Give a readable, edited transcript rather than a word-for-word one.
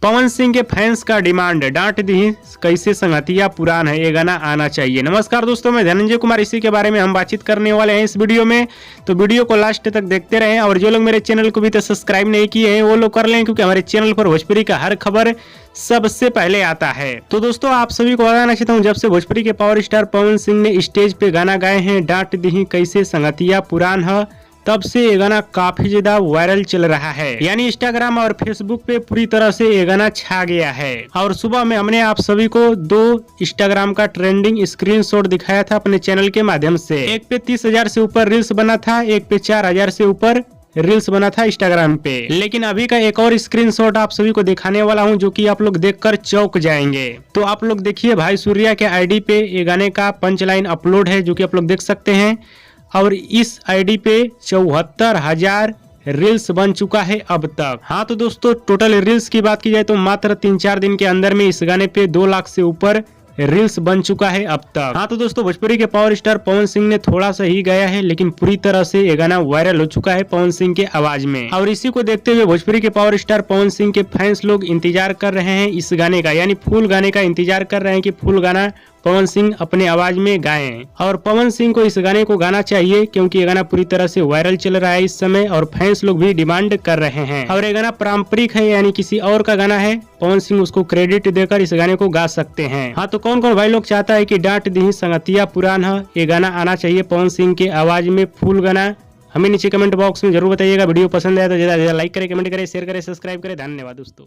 पवन सिंह के फैंस का डिमांड, डांट दी कैसे संगतिया पुरान है, ये गाना आना चाहिए। नमस्कार दोस्तों, मैं धनंजय कुमार, इसी के बारे में हम बातचीत करने वाले हैं इस वीडियो में। तो वीडियो को लास्ट तक देखते रहें और जो लोग मेरे चैनल को भी तो सब्सक्राइब नहीं किए हैं वो लोग कर लें, क्योंकि हमारे चैनल पर भोजपुरी का हर खबर सबसे पहले आता है। तो दोस्तों, आप सभी को बताना चाहता हूँ, जब से भोजपुरी के पावर स्टार पवन सिंह ने स्टेज पे गाना गाए हैं डांट दी कैसे संगतिया पुरान है, तब से ये गाना काफी ज्यादा वायरल चल रहा है। यानी इंस्टाग्राम और फेसबुक पे पूरी तरह से ये गाना छा गया है। और सुबह में हमने आप सभी को 2 इंस्टाग्राम का ट्रेंडिंग स्क्रीनशॉट दिखाया था अपने चैनल के माध्यम से। एक पे 30,000 से ऊपर रील्स बना था, एक पे 4,000 से ऊपर रील्स बना था इंस्टाग्राम पे। लेकिन अभी का एक और स्क्रीनशॉट आप सभी को दिखाने वाला हूं, जो कि आप लोग देखकर चौंक जाएंगे। तो आप लोग देखिए, भाई सूर्या के आईडी पे ये गाने का पंच लाइन अपलोड है, जो कि आप लोग देख सकते हैं। और इस आईडी पे 74,000 रील्स बन चुका है अब तक। हाँ तो दोस्तों, टोटल रील्स की बात की जाए तो मात्र 3-4 दिन के अंदर में इस गाने पे 2 लाख से ऊपर रील्स बन चुका है अब तक। हाँ तो दोस्तों, भोजपुरी के पावर स्टार पवन सिंह ने थोड़ा सा ही गाया है, लेकिन पूरी तरह से ये गाना वायरल हो चुका है पवन सिंह के आवाज में। और इसी को देखते हुए भोजपुरी के पावर स्टार पवन सिंह के फैंस लोग इंतजार कर रहे हैं इस गाने का, यानी फुल गाने का इंतजार कर रहे हैं कि फुल गाना पवन सिंह अपने आवाज में गाएं। और पवन सिंह को इस गाने को गाना चाहिए, क्योंकि ये गाना पूरी तरह से वायरल चल रहा है इस समय और फैंस लोग भी डिमांड कर रहे हैं। और ये गाना पारंपरिक है, यानी किसी और का गाना है, पवन सिंह उसको क्रेडिट देकर इस गाने को गा सकते हैं। हाँ तो कौन कौन भाई लोग चाहता है कि डांट दी संगतिया पुरान है, ये गाना आना चाहिए पवन सिंह के आवाज में फुल गाना, हमें नीचे कमेंट बॉक्स में जरूर बताइएगा। वीडियो पसंद आया तो ज्यादा लाइक करें, कमेंट करें, शेयर करें, सब्सक्राइब करें। धन्यवाद दोस्तों।